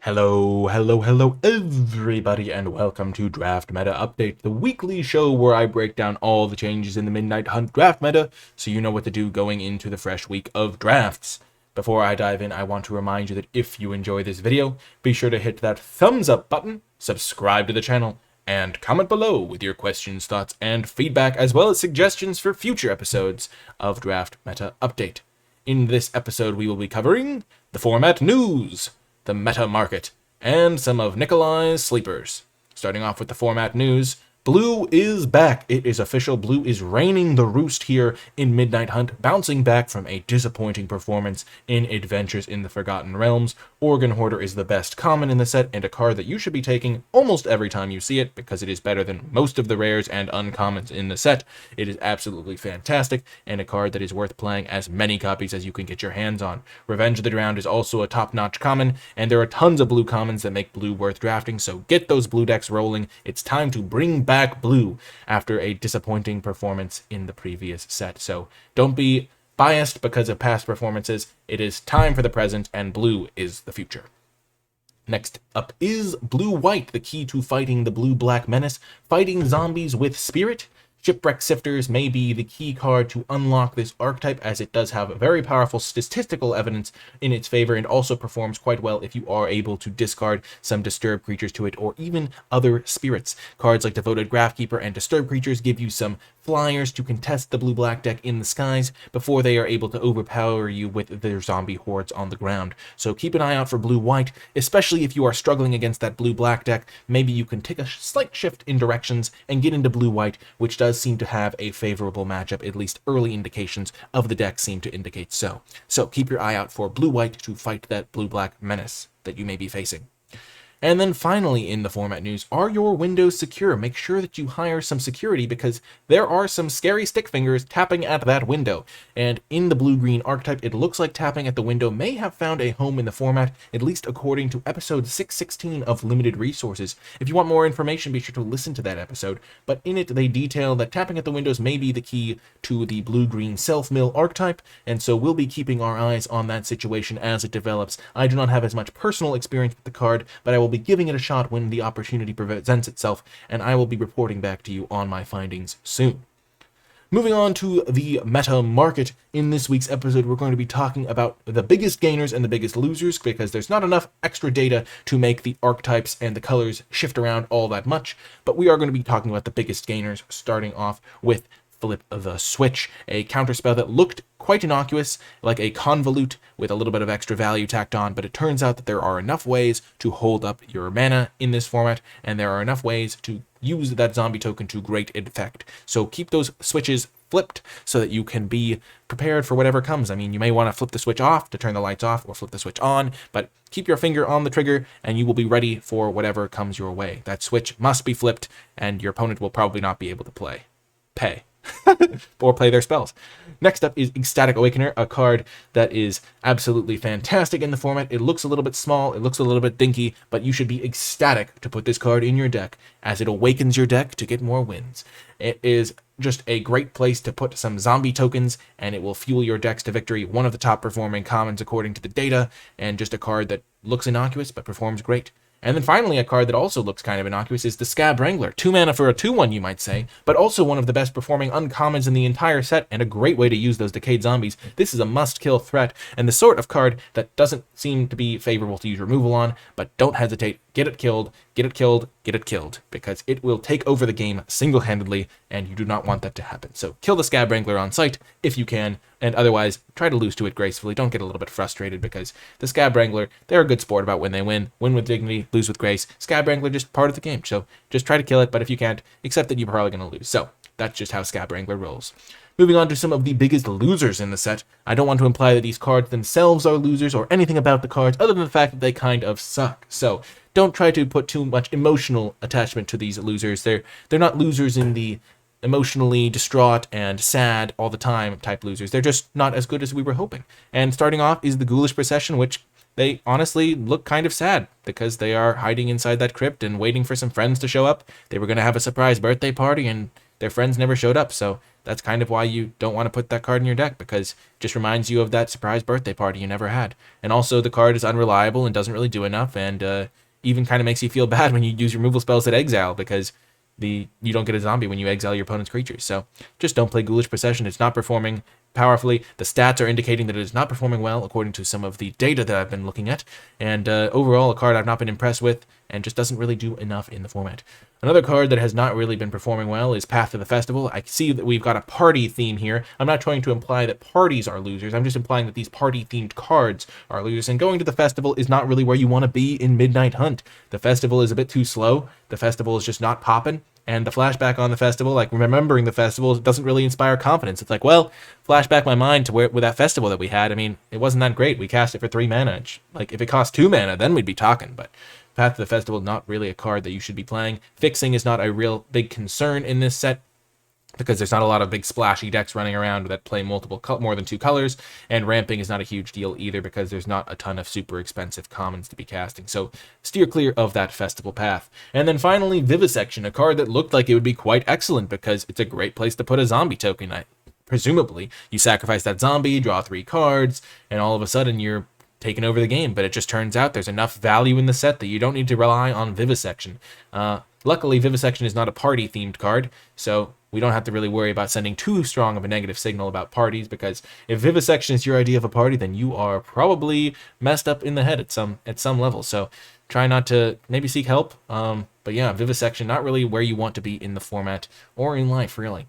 Hello, everybody, and welcome to Draft Meta Update, the weekly show where I break down all the changes in the Midnight Hunt draft meta so you know what to do going into the fresh week of drafts. Before I dive in, I want to remind you that if you enjoy this video, be sure to hit that thumbs up button, subscribe to the channel, and comment below with your questions, thoughts, and feedback, as well as suggestions for future episodes of Draft Meta Update. In this episode, we will be covering the format news, the meta market, and some of Nicolai's sleepers. Starting off with the format news, Blue is back. It is official. Blue is reigning the roost here in Midnight Hunt, bouncing back from a disappointing performance in Adventures in the Forgotten Realms. Organ Hoarder is the best common in the set and a card that you should be taking almost every time you see it because it is better than most of the rares and uncommons in the set. It is absolutely fantastic and a card that is worth playing as many copies as you can get your hands on. Revenge of the Drowned is also a top-notch common, and there are tons of blue commons that make blue worth drafting, so get those blue decks rolling. It's time to bring back blue after a disappointing performance in the previous set. So don't be biased because of past performances. It is time for the present, and blue is the future. Next up is Blue-White, the key to fighting the blue-black menace, fighting zombies with spirit. Shipwreck Sifters may be the key card to unlock this archetype, as it does have very powerful statistical evidence in its favor and also performs quite well if you are able to discard some disturbed creatures to it or even other spirits. Cards like Devoted Graphkeeper and Disturbed Creatures give you some flyers to contest the blue-black deck in the skies before they are able to overpower you with their zombie hordes on the ground. So keep an eye out for Blue-White, especially if you are struggling against that blue-black deck. Maybe you can take a slight shift in directions and get into Blue-White, which does seem to have a favorable matchup. At least early indications of the deck seem to indicate so. So keep your eye out for Blue-White to fight that blue-black menace that you may be facing. And then finally in the format news, are your windows secure? Make sure that you hire some security because there are some scary stick fingers tapping at that window. And in the blue-green archetype, it looks like tapping at the window may have found a home in the format, at least according to episode 616 of Limited Resources. If you want more information, be sure to listen to that episode. But in it, they detail that tapping at the windows may be the key to the blue-green self-mill archetype, and so we'll be keeping our eyes on that situation as it develops. I do not have as much personal experience with the card, but I will be giving it a shot when the opportunity presents itself, and I will be reporting back to you on my findings soon. Moving on to the meta market, in this week's episode we're going to be talking about the biggest gainers and the biggest losers because there's not enough extra data to make the archetypes and the colors shift around all that much, but we are going to be talking about the biggest gainers, starting off with Flip the Switch, a counterspell that looked quite innocuous, like a convolute with a little bit of extra value tacked on, but it turns out that there are enough ways to hold up your mana in this format, and there are enough ways to use that zombie token to great effect. So keep those switches flipped so that you can be prepared for whatever comes. I mean, you may want to flip the switch off to turn the lights off or flip the switch on, but keep your finger on the trigger and you will be ready for whatever comes your way. That switch must be flipped and your opponent will probably not be able to pay or play their spells. Next up is Ecstatic Awakener, a card that is absolutely fantastic in the format. It looks a little bit small, it looks a little bit dinky, but you should be ecstatic to put this card in your deck as it awakens your deck to get more wins. It is just a great place to put some zombie tokens and it will fuel your decks to victory. One of the top performing commons according to the data, and just a card that looks innocuous but performs great. And then finally, a card that also looks kind of innocuous is the Scab Wrangler. 2 mana for a 2/1, you might say, but also one of the best performing uncommons in the entire set, and a great way to use those decayed zombies. This is a must-kill threat, and the sort of card that doesn't seem to be favorable to use removal on, but don't hesitate. Get it killed, get it killed, get it killed, because it will take over the game single-handedly, and you do not want that to happen. So kill the Scab Wrangler on sight if you can, and otherwise try to lose to it gracefully. Don't get a little bit frustrated because the Scab Wrangler, they're a good sport about when they win with dignity, lose with grace. Scab Wrangler, just part of the game, so just try to kill it, but if you can't, accept that you're probably going to lose. So that's just how Scab Wrangler rolls. Moving on to some of the biggest losers in the set. I don't want to imply that these cards themselves are losers or anything about the cards other than the fact that they kind of suck. So don't try to put too much emotional attachment to these losers. They're not losers in the emotionally distraught and sad all the time type losers. They're just not as good as we were hoping. And starting off is the Ghoulish Procession, which they honestly look kind of sad because they are hiding inside that crypt and waiting for some friends to show up. They were going to have a surprise birthday party and their friends never showed up, so that's kind of why you don't want to put that card in your deck, because it just reminds you of that surprise birthday party you never had. And also, the card is unreliable and doesn't really do enough, and even kind of makes you feel bad when you use removal spells at exile, because you don't get a zombie when you exile your opponent's creatures. So just don't play Ghoulish Procession. It's not performing powerfully. The stats are indicating that it is not performing well according to some of the data that I've been looking at. And overall, a card I've not been impressed with and just doesn't really do enough in the format. Another card that has not really been performing well is Path to the Festival. I see that we've got a party theme here. I'm not trying to imply that parties are losers. I'm just implying that these party-themed cards are losers. And going to the festival is not really where you want to be in Midnight Hunt. The festival is a bit too slow. The festival is just not popping. And the flashback on the festival, like remembering the festival, doesn't really inspire confidence. It's like, well, flashback my mind to with that festival that we had. I mean, it wasn't that great. We cast it for 3 mana. Like, if it cost 2 mana, then we'd be talking. But Path to the Festival, not really a card that you should be playing. Fixing is not a real big concern in this set, because there's not a lot of big splashy decks running around that play more than 2 colors, and ramping is not a huge deal either, because there's not a ton of super expensive commons to be casting, so steer clear of that festival path. And then finally, Vivisection, a card that looked like it would be quite excellent, because it's a great place to put a zombie token. Presumably, you sacrifice that zombie, draw 3 cards, and all of a sudden you're taking over the game, but it just turns out there's enough value in the set that you don't need to rely on Vivisection. Luckily, Vivisection is not a party-themed card, so we don't have to really worry about sending too strong of a negative signal about parties, because if Vivisection is your idea of a party, then you are probably messed up in the head at some level. So try not to, maybe seek help. But yeah, Vivisection, not really where you want to be in the format or in life, really.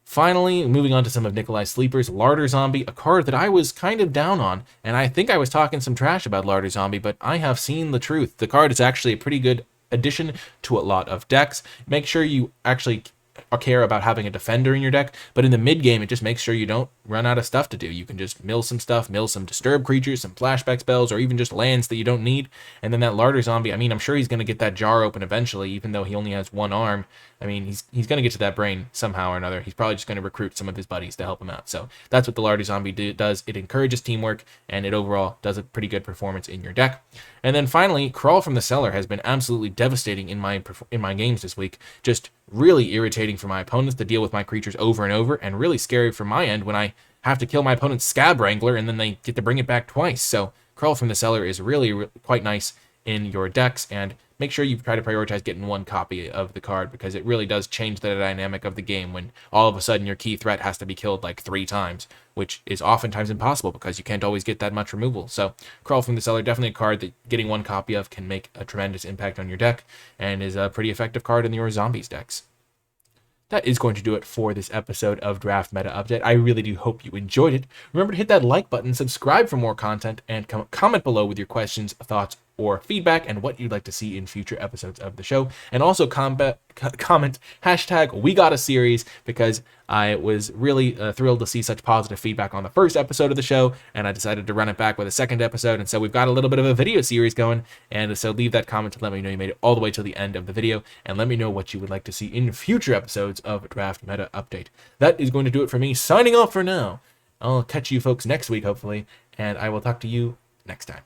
Finally, moving on to some of Nikolai's sleepers, Larder Zombie, a card that I was kind of down on, and I think I was talking some trash about Larder Zombie, but I have seen the truth. The card is actually a pretty good addition to a lot of decks. Make sure you actually care about having a defender in your deck, but in the mid game, it just makes sure you don't run out of stuff to do. You can just mill some stuff, mill some disturb creatures, some flashback spells, or even just lands that you don't need. And then that Larder Zombie, I mean, I'm sure he's going to get that jar open eventually, even though he only has 1 arm. I mean, he's going to get to that brain somehow or another. He's probably just going to recruit some of his buddies to help him out. So that's what the Larder Zombie does. It encourages teamwork, and it overall does a pretty good performance in your deck. And then finally, Crawl from the Cellar has been absolutely devastating in my games this week. Just really irritating for my opponents to deal with my creatures over and over, and really scary from my end when I have to kill my opponent's Scab Wrangler and then they get to bring it back twice. So Crawl from the Cellar is really quite nice in your decks, and make sure you try to prioritize getting 1 copy of the card, because it really does change the dynamic of the game when all of a sudden your key threat has to be killed like 3 times, which is oftentimes impossible because you can't always get that much removal. So Crawl from the Cellar, definitely a card that getting 1 copy of can make a tremendous impact on your deck, and is a pretty effective card in your zombies decks. That is going to do it for this episode of Draft Meta Update. I really do hope you enjoyed it. Remember to hit that like button, subscribe for more content, and comment below with your questions, thoughts, or feedback, and what you'd like to see in future episodes of the show. And also comment #WeGotASeries, because I was really thrilled to see such positive feedback on the first episode of the show, and I decided to run it back with a second episode. And so we've got a little bit of a video series going, and so leave that comment to let me know you made it all the way till the end of the video, and let me know what you would like to see in future episodes of Draft Meta Update. That is going to do it for me, signing off for now. I'll catch you folks next week, hopefully, and I will talk to you next time.